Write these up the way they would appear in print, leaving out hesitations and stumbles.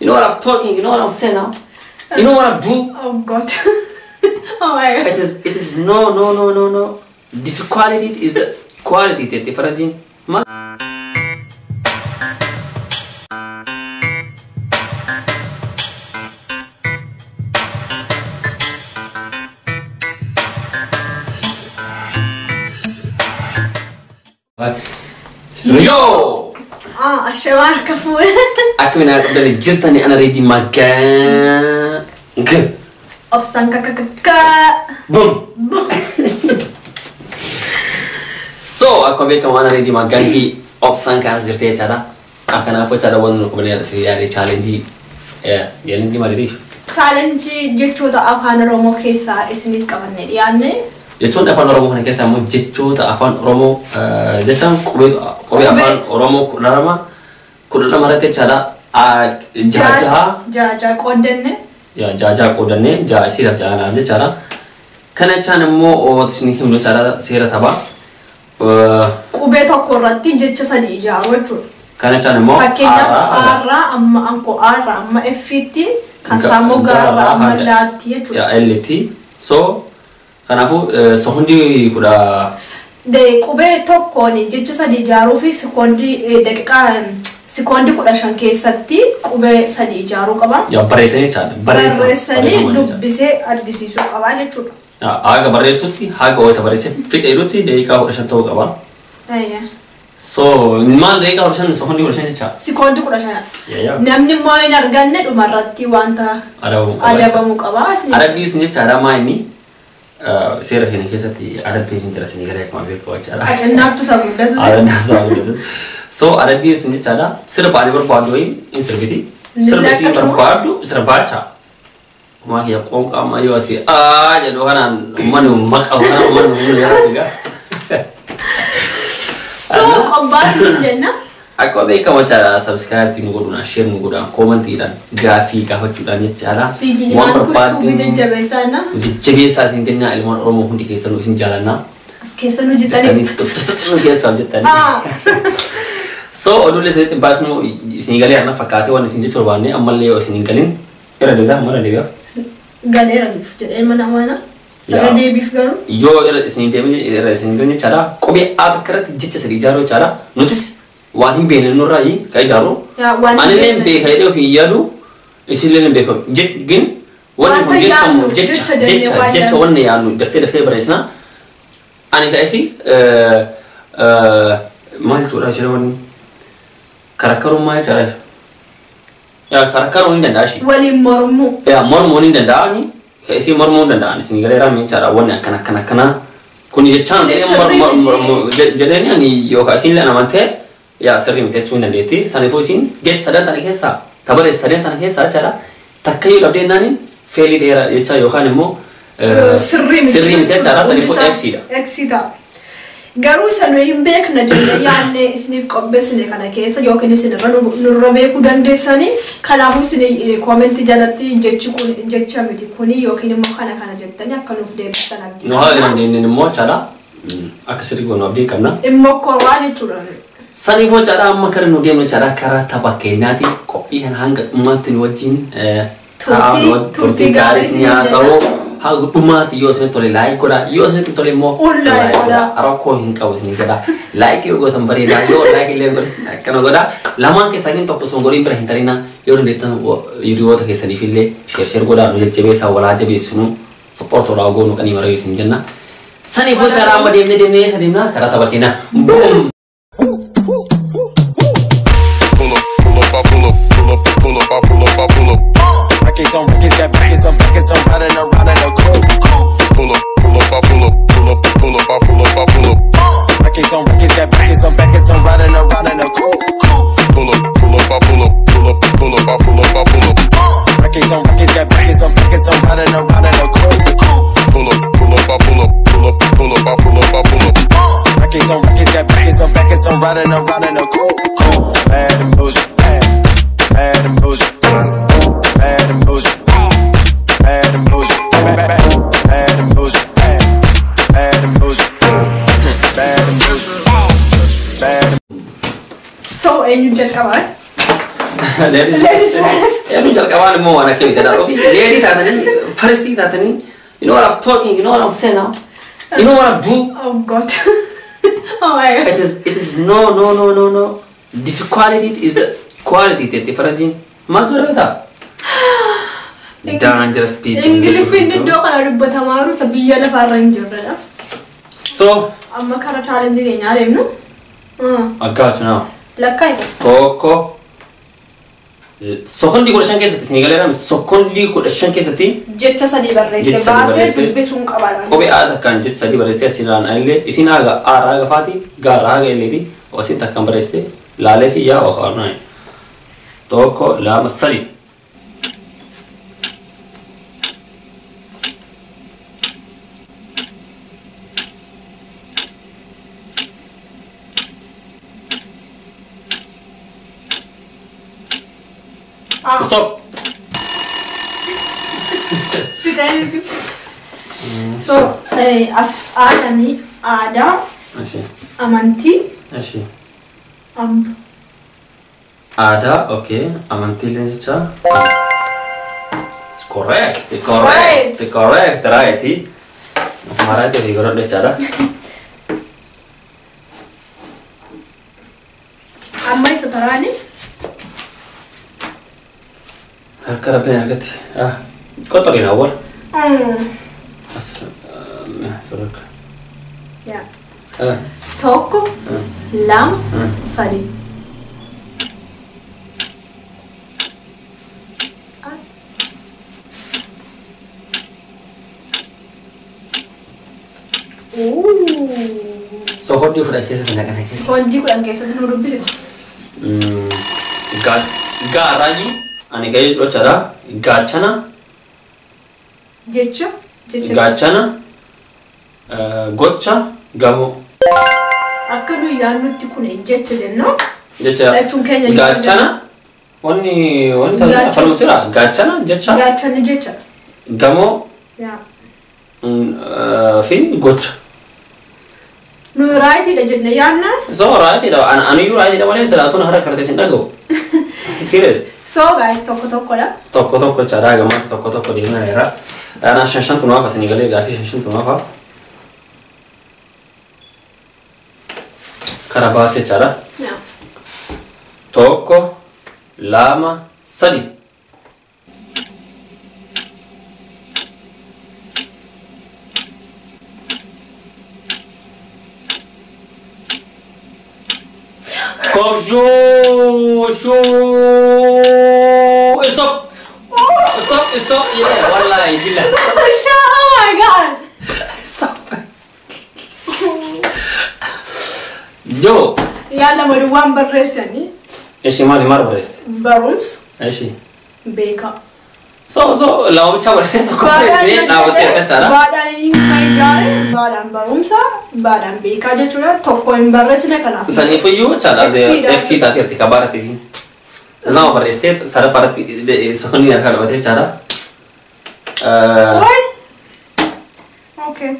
You know what I'm talking, you know what I'm saying now? You know what I do? Oh God. Oh my God. It is no. Difficulty is the quality that different. Yo! Ashawar kafur. Aku nak dari cerita ni anak ready makan. Opsan kakak. Boom. So aku ambil kamu anak ready makan ki opsan kan cerita cara. Akan apa cara buat nak kemudian ada challenge. Ya, challenge mana ni? Challenge jechuudha afaan Oromoo keessaa isiniif qabanne dhiyaanne. Jechuudha afaan Oromoo kana keessaa immoo jechoota afaan Oromoo jechaan qubee afaan Oromoo kudha lama irratti jechaadha jaha qoodanne jaha qoodanne jaha isiidhaaf jahaanaaf jechaadha kana jechaan immoo isin himnu jechaadha seera taphaa qubee tokko irratti jecha sadii ijaaru jechuudha kana jechaan immoo fakkeenyaaf aarraa amma anko aarraa amma effiitti kasaamoo gaarraa amma laatti jechuudha ellitti so kanafu sekondi kuda qubee tokkoon jecha sadii ijaaruu fi sekondi kudha shan keessatti qubee sadii ijaaruu qaba. Ya barreessanii jechaadha. Barreessanii dubbisee argisiisuu qaba jechuudha. Haga barreessutti haga wayita barreessee fixeerutti daqiiqaa 15 ta'uu qaba. So maal daqiiqaa 15 sekondi 15 jecha. Sekondi 15. Namni immoo hin arganne dhumarratti wanta adabamuu qaba. Adabbii sun jechaadha maa inni seera kana keessatti adabbii hin jiraasanii gara akkuma beeku jechaadha. Adabnaatu saguudatu. Adabnaatu saguudatu. So adabbii sun jechaadha sirbaanii barbaadu in sirbiti. Sirbisi barbaadu sirbaacha. Kuma kiyya qoonqaa amma yoo asii jedhu kanaan manu maqaa kanaan manu humna yaaddiga. So qophaa'aa jenna. Akkuma beekamu jechaadha subscribe nu godhuudhaan share nu godhuudhaan commentiidhaan gaafii gaafachuudhaan jechaadha. Waan barbaaddu jajjabeessaana. Jajjabeessaatiin jenna ilmaan Oromoo hundi keessanuu isin jaalannaa. As keessanuu jettanii. Keessaa jettanii. So oduulee sirriitti baasnu isin galee ana fakkaatee waan isin jechuu barbaanne ammallee yoo isin galin irra deebi'aa mara deebi'aa. Galeera jedhee mana mana. Irra deebiif garuu. Yoo irra isin deebi'ee irra isin galin jechaadha qubee afakkarratti jecha sadii ijaaruu jechaadha nutis waan hin beekne nurraa ka ijaaru. Anillee hin beeka jedhee ofii yaadu isinillee hin beeka gin wanni kun jecha wanni yaadnu daftee barreessina. Ani ka'esi maal jechuudha ishee wanni karakterummaa jechaadha. Karakteruu hin danda'ashi. Waliin mormuu. Mormuu hin danda'ani. Ka'esi mormuu hin danda'ani. Isin galeeraa jechaadha wanni akkana kun jechaan jedhanii ani yookaan isinillee amantee sirrii miti jechuu hin dandeetti. Saniifuu isin jecha sadan tana keessaa tabaree sadan tana keessaa jechaadha takkayyuu dhabdee naaniin feelii dheeraa jecha yookaan immoo sirrii miti jechaadha saniifuu eksiidha. Garuu isa nuyi hin beekna jennee yaadne isiniif qopheessine kana keessa yookiin isin nurra beekuu dandeessanii kanaafuu isin koomentii jalatti jechi kun jecha miti kuni yookiin immoo kana jettanii akka nuuf deebistan abdii. Nu haa dandeenye immoo jechaadha akka sirrii goonu abdii qabna. Immoo korwaa jechuudha. Saniifuu jechaadha amma kara nu deemnu jechaadha karaa tapha keenyaati qophii kana hanga dhumaatti nu wajjin turtii gaarii isin haa ta'u. Hagu dhumaati yoo isin tole like godha yoo isin tole immoo like godha rakkoo hin qabu isin jedha like yoo gootan bareeda yoo like illee godha akkana godha lamaan keessaa inni tokko sun godhin bira hin tarina yoo dandeettan hiriyoota keessaniif illee share godha nu jajjabeessaa walaa jabeessinu support walaa goonu qanii mara yoo isin jenna saniifuu jechaadha amma deemnee sadeemna karaa tapha keenya boom. I'm riding around in a coupe. Pull up, I pull up. Records on records, got backers on backers, I'm riding around in a coupe. Pull up, I pull up. Records on records, got backers on backers, I'm riding around in a coupe. Pull up, I pull up. Records on records, got backers on backers, I'm riding around in a coupe. Bad and bullshit, bad and bullshit, bad and bullshit. Bad and bullshit, bad and bullshit, bad and bullshit, bad and bullshit. So eenyu jalqabaa? Ladies first. Eenyu jalqabaa immoo waan akka bitadha. Lady taatanii first taatanii you know what I'm talking, you know what I'm saying now? You know what I do? Oh God. Oh my God. It is no. Difficulty is the quality that different. Maal jira beta? Dangerous people. English in the dog and Batamaru, Sabia Lava Ranger. So, I'm a cara challenge again, no? I got you now. Lakai. Toko. Secondi con shanke sati sinigalera, secondi con shanke sati. Jetta sadi barrese base dubbe sun qabara. Obe ada kan jetta sadi barrese achiran alle isinaga araga fati garaga eledi osinta kan barrese lale fi ya o kharnai. Toko la masali. Stop. So, Adani, Ada, Ashi. Amanti, Ashi. Amp. Ada, okay. Amanti lencha. It's correct. Right. Mara te vigor de chara. Amma isatarani. Cara bene ragazzi. Quanto lì lavora? Yeah. Tocco, lam, sali. So how do you feel kesa tanya kan? So hindi ko lang kesa nurubis. Garagi ani kayo lo cara gachana Jecha. gachana gocha gamu Akkanu yaannutti kun jecha jenno. jecha Lachun keenya gachana onni tala falmutira gachana jecha gamu Yeah. fi gocha Nu raiti da jenna yaanna. so right da anu you right da wale salatun hara karte sin dago serious So guys, tocco da. tokko cara gamas tokko di mana era ana shanshan tunafa senigale gafi shanshan tunafa karabate cara Yeah. tokko lama sadi Kom shoo stop yeah wallahi billah Oh my God. stop jo Yalla maduwan barresani. ايش مال برست Barums ايش beka. so لو بتشا برست كويس لا بتيتا cara Badan mai jare, badan barumsa, badan beka jechuudha. Tokko hin barresne kanaaf. sani fuyu cara de exit atirti kabarati sin la برست sara farati soni akal bate cara Right? Okay.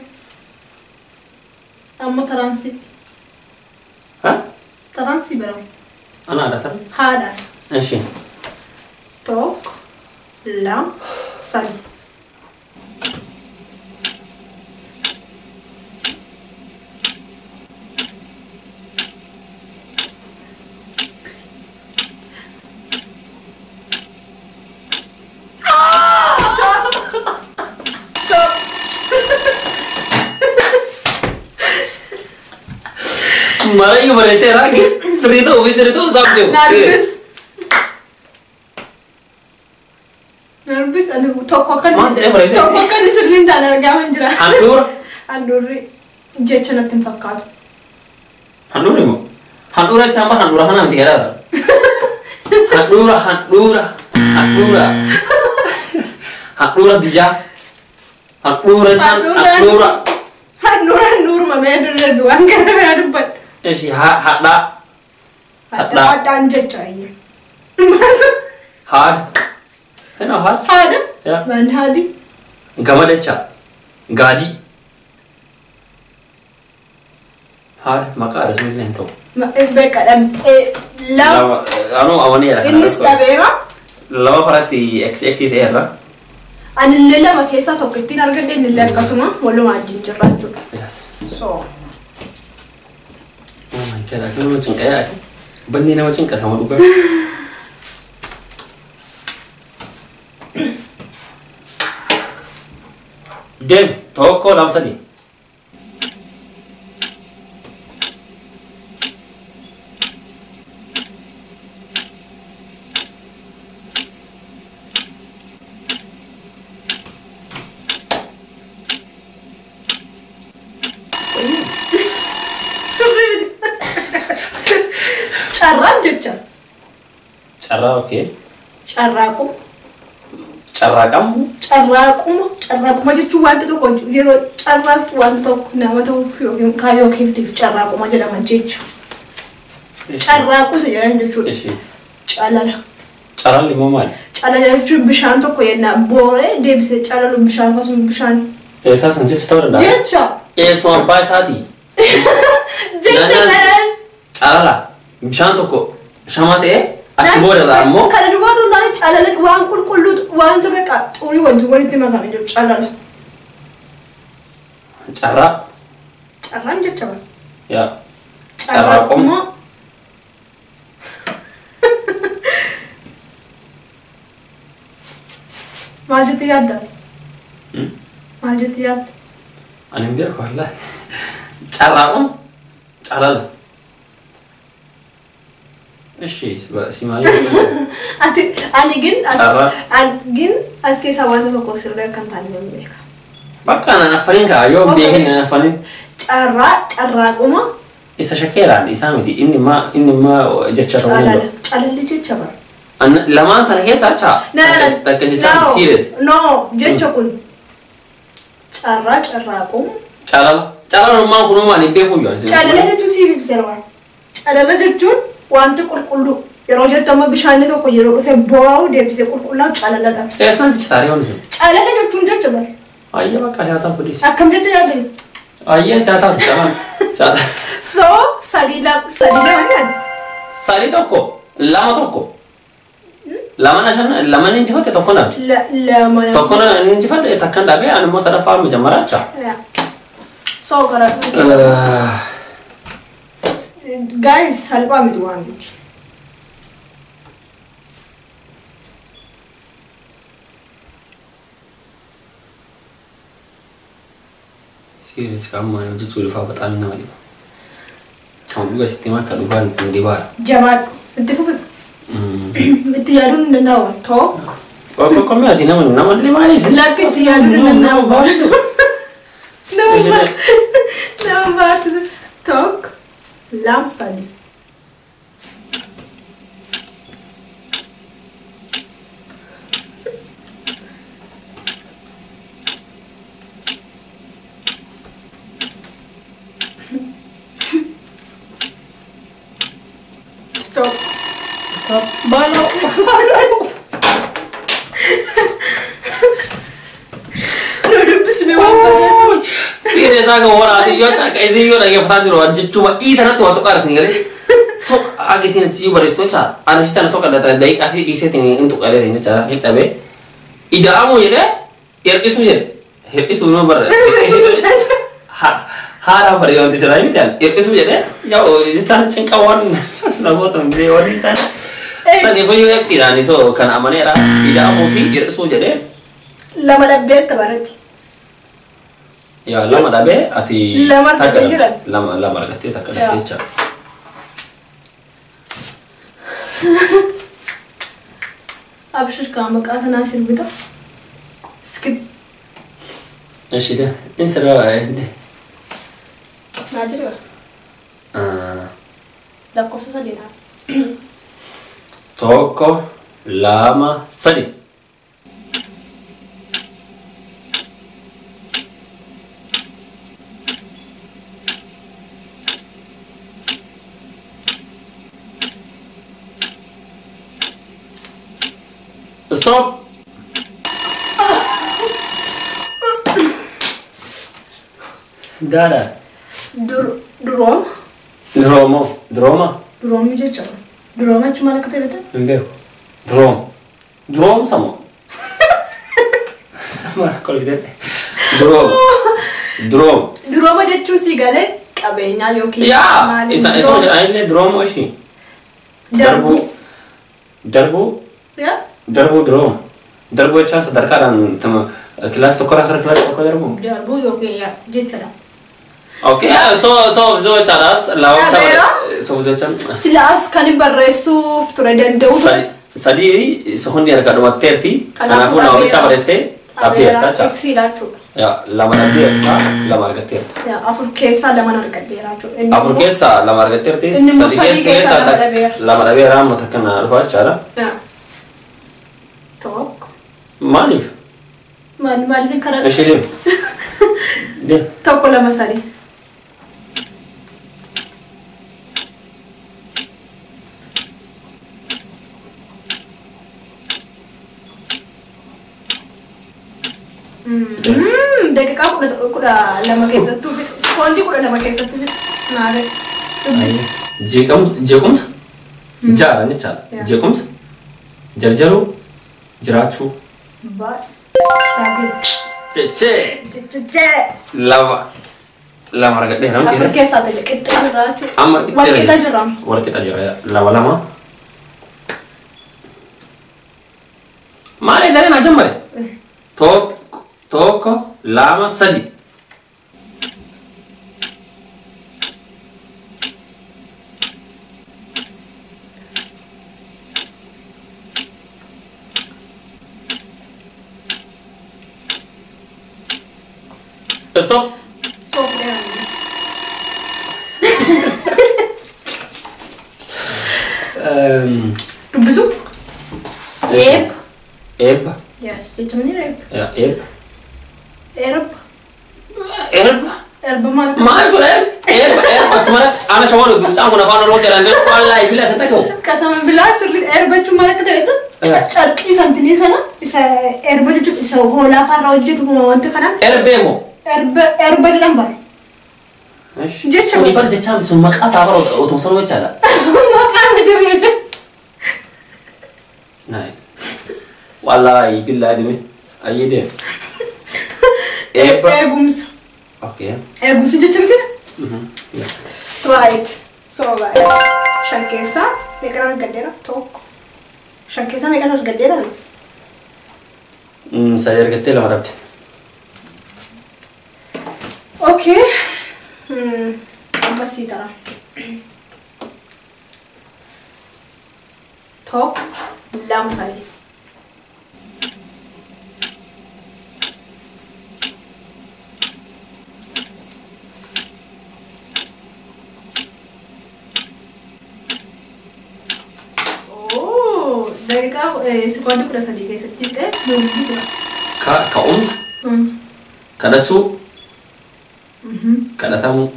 Amma taransi. ها Taransi baram. انا ada tara Hada. ايش Tok, lam, sali. Malah you berese lagi. Serito sabdo. Narbis anu tokko kan. Maal jedhee barreesse? Tokko kan sirriin taala argaman jira. Handura. Handurri jecha natti hin fakkaatu. Handura mo. Handura chamba handura hana mti era. Handura. Handura bija. Handura chan handura. Handura mamee dirree waan gara biraa dubbat. Eshi hadda. Haddaan jecha ayya. Hard. Hena hard. Haada? Yeah. Man haadi? Gamadacha. Gadi. Hard maka ada semua lento. Beekadha lama anu awaneera innis dhabeera lama faratti xx ta'eerra anillee lama keessaa tokko ittiin argadde innillee akkasuma walumaa wajjin jirra jechuudha. yes So oh my god aku nama cinqaya banni nama cinqa sama dhuga dem tokko lama sadi carraan jecha carraa okay carraaquma carraaqamu jechuun wanta tokko yeroo carraaftu wanta tokko nama ta'uuf yookiin kaayyoo keetiif carraaquma jedhama jecha. Carraaqus jedhan jechuudha. Calalli moo maali? Calala jechuun bishaan tokko yennaa booree deebisee calalu bishaan akkasuma bishaan. Eessaa san jecha ta'uu danda'a? Jecha. Eessuma abbaa isaatii? Jecha calala bishaan tokko shama ta'e achi boodarraa ammoo kana duwwaatu hin taane calala waan qulqulluu wanta beekaa xurii wajjin walitti makame jiru calala. Carraan jecha bara. yaa carraaquma maal jettee yaaddaati? Maal jettee yaadda? ani hin beeku wallaahi carraaquma calala እሺ ሲማይ ani gin as keessa wanta tokko sirrii kan taane yoo beeka. Bakka ana nafanin ka yoo beekin nafanin carraaquma isa shakeeraan isaa miti inni ma jecha ta'uu calalli jecha bara. Lamaan tana keessa acha takka jecha serious no jecha kun carraaquma calala maa kun maali beeku yoo calala jechuun siif ibseera calala jechuun wanta qulqulluu yeroo jettama bishaan tokko yeroo dhufe boo'u deebisee qulqullaa'u calaladha. Eessaan jecha taaree waan isin? Calala jechuun jecha bara. Ayya bakka shaataa fudhis. Akkam jecha yaadani? Ayya shaataa fudhaman. Shaataa. So sadii lama yaad. Sadii tokko lama tokko. Lama ni injifatte tokko dhabde. Lama. Tokko ni injifatte takkan dhabe ani immoo sadaffaa mijamaracha. So gara. Guys, salphaa miti waan jechi. Serious kamu yang jujur lupa petani nama dia. Kamu juga setiap makan lupa di bar. Jabat, itu fufu. Tiadun dan nawa, tok. Kau kau mesti nama dia mana sih? Lagi tiadun dan nawa. Nama tok. Lamp sadi. Stop. Balo. Nuduh bismillah. Serius aku orang itu yo cak isi yo lagi petani roan cuma itu nanti masuk ke sini kali. Sok agak sini cium baris tu cak. Anak kita sok ada tadi kasih isi tinggi untuk ada ini cara hit abe. Ida amu je deh. Isu mana ber. Hara beri orang tisra ini kan. Isu je deh. Ya oh sana cengkawan. Lagu tu beli orang itu. Sana ibu yo FC dah ni so kan amanera. Ida amu fi isu je deh. Lama dah bertabarati. Ya lama dah be ati lama terkenal lama lagi tak ada cerita. Abshir काम का था ना सिर्फ तो skip. Ești de? Insera de. Najiga. Da cosa sa dina. Toko lama sadi. Stop. Dada. Drom. Droma. Drom je chama. Duroma cuma nak kata betul? Mbeo. Drum sama. Mana kalau gitu? Drum. Duroma jechuun si galee qabeenyaa yookiin Ya, isa ini drum oshi. Darbu. Ya? Darbu jecha sadarkaan tama kelas tokko rakar kelas tokko darbu. Darbu yookiin ya jechuudha. Okay, so charas lawa so chan. Silaas kan barreessuuf ture danda'u. Sadi sehundi ada kadang terti. Karena pun awak cabarese abiyata cha. Ya, lama abiyata, lama harga terti. Ya, afur keessa lama harga derachu. Afur keessa lama harga terti. Sadi keessa lama abiyata mutakan alfa cara. Ya. Tok. Malif. Malif karat. Eshirim. Dia. Tok lama sadi. Dakika kuda lama keessattu fit sekondi kuda lama keessattu fit naare jeequmsa jaara ni chala jeequmsa jarjaru jiraachu ba stabil che lama raga dheeram afur keessa ta'e qixxee jiraachu amma wal qixa jira lama maali dareen ashammare Toko lama sadi. Stop. Besu. Eb. Yes, itu mana eb? Ya, eb. Erba mana? Mana tu erb? Cuma anak cuma lu bincang guna kawan orang jalan dia, wallahi bila saya tahu. Kasama bila sirri erba cuma nak kata itu. Carki santini sana, isa erba tu isa hola farau jitu wantu kana. Erbemo. Erba jalan bar. Jadi bar jecam semua kata apa orang selalu cakap. Makan aja ni. Nah, wallahi bila ni, aye deh. Egums. Okay. Egums jecha betul? Yeah. Right. So guys, Shankesa, mekan gadera talk. Shankesa mekan gadera. Saya kerja lah marah. Okay. Apa sih tara? Talk lam sari. Dakika sekondi kuda sadi kayak setit nunggu sih. Kaum. Kada cu. Kada tamu.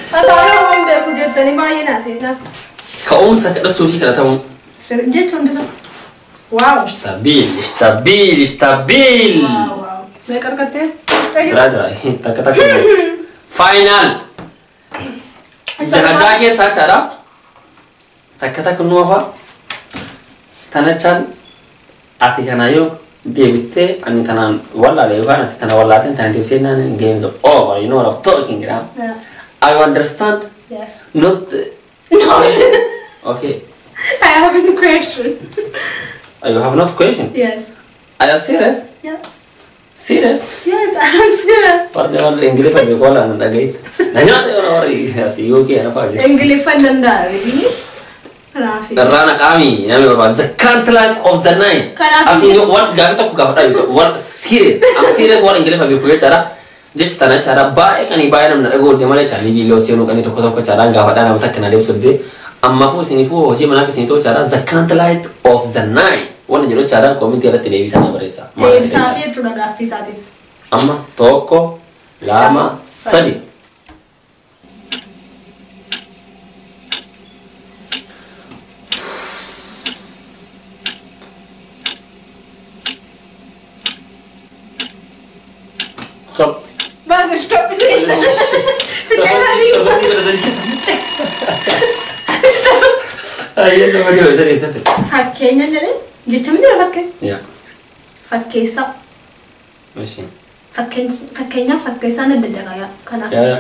Atau orang berfujud tadi main nasi, nah. Kaum sakada cu kada tamu. Serja contoh sah. Wow. Stabil. Wow. Mereka kata. Dra. Tak. Final. Jaga saat cara. Takata kunuafa. Tanachan. Ati kanayo. Deviste. Ani tanan wala lewa. Ati tanan wala tin tanan deviste na games of over. You know what I'm talking about. Yeah. I understand. Yes. Not. Okay. I have a question. You have not question. Yes. Are you serious? Yeah. Serious? Yes, I am serious. Parte orang Inggris pada sekolah nanda gay. Nanya tu orang si UK apa aja. English nanda, ini. Rafi. Karena kami, kami berbuat the candlelight of the night. Asing one gak tahu kau apa one serious. I'm serious one Inggris pada sekolah cara. Jadi cara baik kan ibarat mana ego dia malah cari video sih kan itu kau cara gak pada nama tak kena dia sudah. Amma fu sini fu hoji mana kesini tu cara the candlelight of the night. Wana jero cara komiti ada televisi na beresa. Televisi itu sudah gapi saat itu. Amma toko lama sadi. Stop. Bas stop sih. Sekarang ni. Ayo sama dia dari siapa? Fakkeenya jedhee jecha miti fakkee. Ya. Fakkeessa. Masih. Fakkeenyaaf fakkeessaan adda adda qaba. Kanaaf Ya.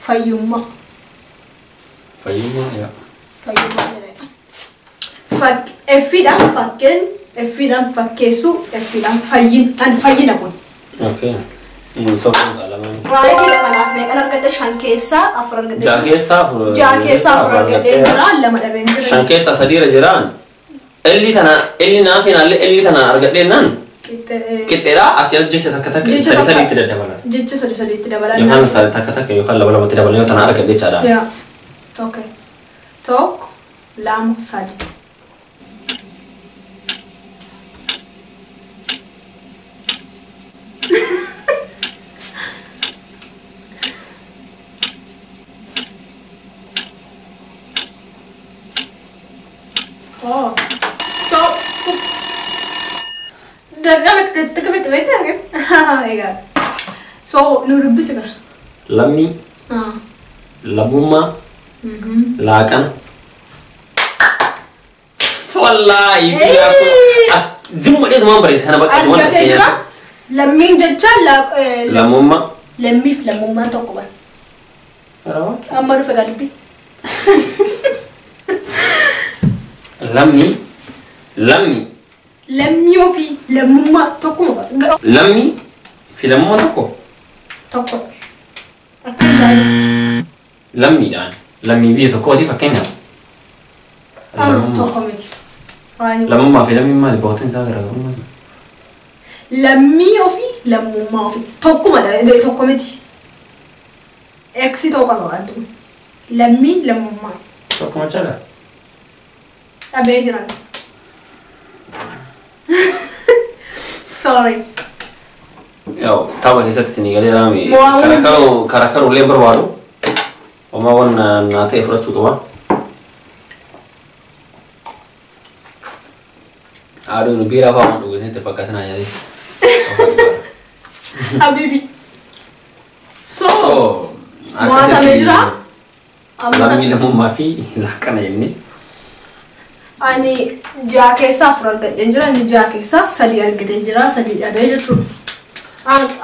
fayyummaa. Fayyummaa ya. Fayyummaa jedhee. Effiidhaan fakkeen effiidhaan fakkeessuu effiidhaan fayyina kun. Oke. Sopan alaman. Baay'ee kanaaf meeqan argadde 5 keessaa 4 argadde. 6 keessaa 4. 6 keessaa 4 argadde jira lama dhabeen jira. 5 keessaa 3 jiraan. Elli naaf hinaalle elli tana argadde naan. Qixxeedha ati jecha takka sadiitti daddabala. Jecha sadiitti dabala. Yookaan takka yookaan lamatti dabala yoo tana argadde jechaadha. Yaa. Okay. Tokko lama sadi. Oh. Stop. Dargama kita betul kan? Egal. So, nu lebih sekarang. Lammi. Lamumma. Laaqana. Wallahi biya ko. Zimma dheetu maan bareessa kana bakka An gatee jira. Lammiin jecha Lamumma. lammiif lammummaan tokko bara. Arawa. Amma dhufe gadbi. Lammi. Lammii ofii lammummaa tokkuma bara. Lammi fi lammummaa tokko. Tokko. Akkuma isaa. Lammiidhaan. Lammii biyya tokkooti fakkeenyaaf. Tokko miti. Lammummaa fi lammiin maali bootaan isaa garaagarummaa? Lammii ofii lammummaa ofii tokkuma tokko miti. Eksi tokko qaba addu. Lammii lammummaa. Tokkuma cala. Dhabee jiran. Sorry. Yoo tapha keessatti isinii galee raami Waa karakkaru illee barbaadu. Oma waan naa ta'e fudhachuu qaba. Aduun biiraa fa'aa waan dhuguusin itti fakkaatan ayyaati. Habibi. So. Akkasitti Mo'atamee jira. lammii lammummaa fi laaqana jennee. Ani ja'a keessaa 4 argadhee jira. Inni ja'a keessaa 3 argatee jira. 3 dhabee jechuudha.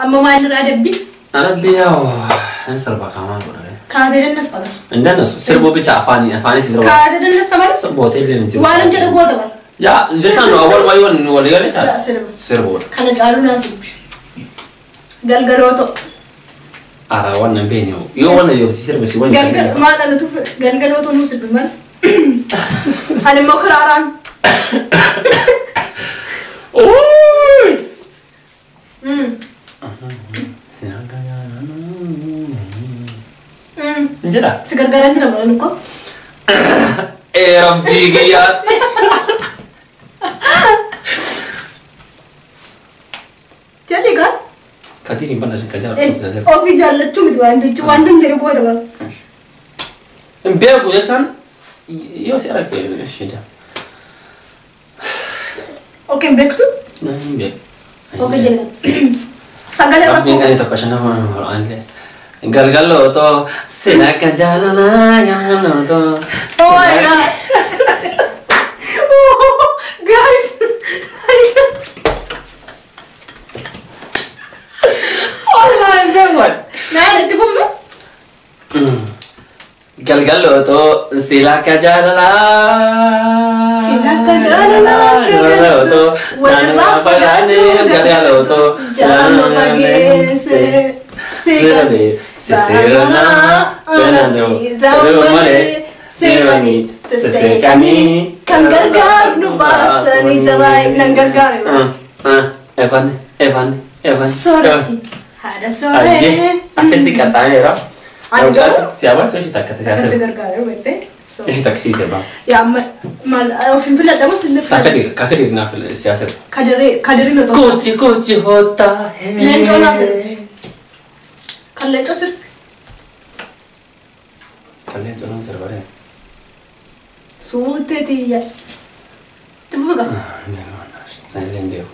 Amma maal irraa dabbi? Arabbi yaa hin sarba kaamaan godhare. Kaatee dannas ta'a. Indanas sirbo bicha afaanis sirba. Kaatee dannas ta'a. Sirboota illee ni jiru. Waan hin jedhu goota bara. Yaa jechaan awwal maayoon walii galee chala. Sirba. Sirboodha. Kana caalu naasibbi. Galgalooto. Ara wannan beeni yoo wannan yoo sirba si wani. Maal ana tuuf galgalooto nuu sirbi mal. Ani immoo kiraaraan. Oooy. Jira. Si gargaaran jira bara nuko. Rabbi giyyaat. Jadi kan? Katiri banda sin kajar. Ofii jaallachuu miti waan jechuun waan hin jedhu goota bara. Beeku jechaan yoo si arge shida. Okey beektu? Nani beeku. Okey jenna. Sagalee Rabbiin kan tokko shanafa anle. Galgaloo to sila ka jalala galgaloo to. Oh my god. Guys. Oh my god. Nah, itu apa? Galgaloo to sila ka jalala. Sila ka jalala galgaloo to. Walirraa fagaanne galgaloo to. Jalala fageesse. Sirbe, Sisirana, Fernando, Romane, Sirani, Sisekani, Kan gargaar nu baasanii jaraay nan gargaare. Evan. Soorati. Haadha sooree. Akkasii qaxxaaneera. Ani garuu siapa so si takka kasi gargaare wette. Si taksiise ba. Yaa mal ofin filadhamu sinne Kakadir naaf siyaasa. Kadiri no tokko. Kochi hoota. Leencoo naasirre. Kan leencoo sirbe. Kalian jangan serbare. Suutee tiyya. Tifuga. Saya lembeu.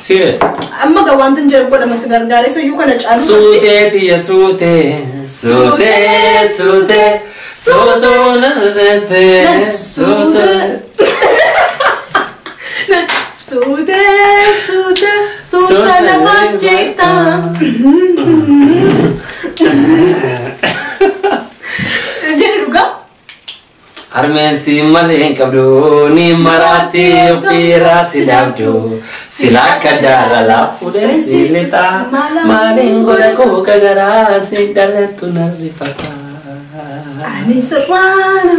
Serious. Amma ga wantan jira godha mas gargaare so yuka na chalu. Sute tiya sute. Sute sute. Soto na sute. Sute. Sute sute. Sute na manjita. Jadi juga. Armensi maling kabdu ni marati upira sidabdu silaka jalala fude silita maling godaku kagara sidaletu narifata Ani serana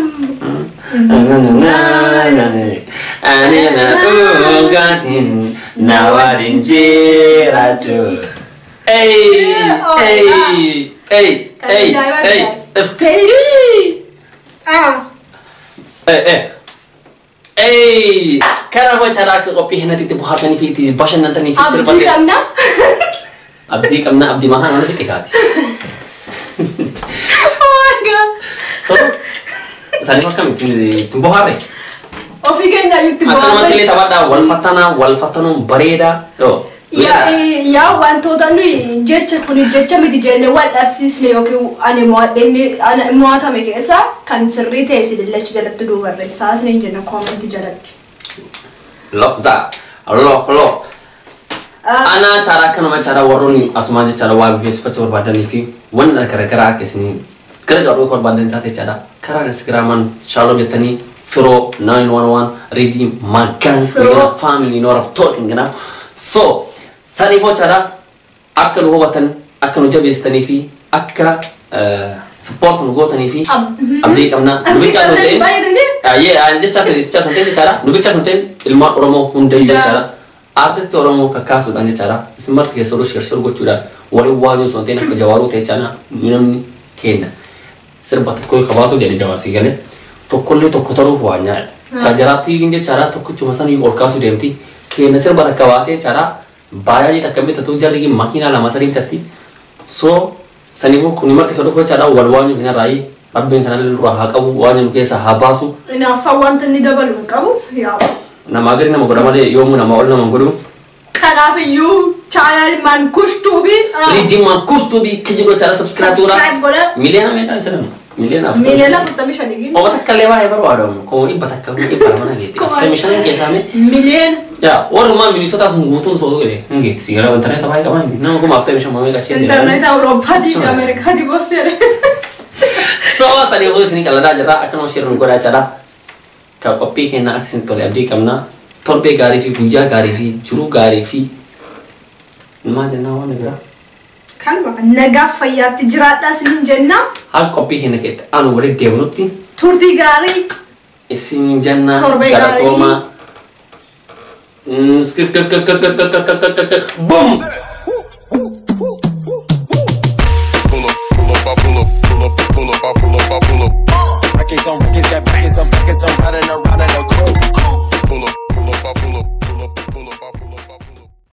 ani na ugatin nawarin jiratu Karena gua cara ke kopi hena titi buhatan fiti bashan nanti nih fisir Abdi kamna abdi mahan nanti fiti kati. Oh my god. So, sani makam itu buhare. Ofi kenya yuk tiba. Atau nanti lihat apa wal fatana bereda. Yo. Ya wantoota nuyi jecha kuni jecha miti jenne waan dhabsiisne yookiin ani mo'atame keessa kan sirrii ta'e sidillachi jalatti duubarreessaa isne jenna koomentii jalatti. Lofza. Lo. Ana cara kana cara waruni asuma cara wa biesfatu berbadani fi wan gara-gara kesini gara-gara korban tante cara karena Instagraman shalom yatani Firo 911 ready makan family no rap talking gana so sani ho cara akka lo watan akka no jabistani fi akka support no gotani fi abdi kamna nubicha sonten jecha sonten cara nubicha sonten ilma oromo hundai cara artist oromo kakasu dan cara smart ke soro share gochuda wali wanyo sonten akka jawaru te cara minam kenna serbat ko kabaso jadi jawar sigale tokkolle tokko taruuf waanya kajarati ginje cara tokko cuma sani olkasu demti kenna serbat kawase cara Baya jika kami tentu jari makina lama sering tadi, so sanifu kuni marti kalau kau cara walwani kena rai, rabben kena lelu raha kamu wani nuke sahabasu. Ina fawan tani double kamu, ya. Nama agari nama kodama de yomu nama ol nama godu. Kana fe you child man kushtubi. Ridi man kushtubi kejiko cara subscribe tura. Miliana mereka bisa nama. Miliana futami shanigi. Oh batak kalewa ya baru ada. Kau batak kamu ibar mana gitu. Futami shanigi kesame. Milian. Ya, orang mah Minnesota sungguh so gitu, enggak sih kalau internet apa ya kawan? Nama aku maaf tapi sama mereka sih. Internet Eropa di Amerika di Boston. So, saya boleh sini kalau ada acara akan share nunggu acara. Kau kopi kena aksen tole abdi kamna, torpe gari fi puja gari fi juru gari fi. Nama jenna apa nih Kan makan naga fayat tijerat asin jenna. Hal kopi kena kita anu boleh dia menuti. Turti gari. Isin jenna. Torpe gari. Boom! Pull up. Records on records, got packets on packets, I'm riding around.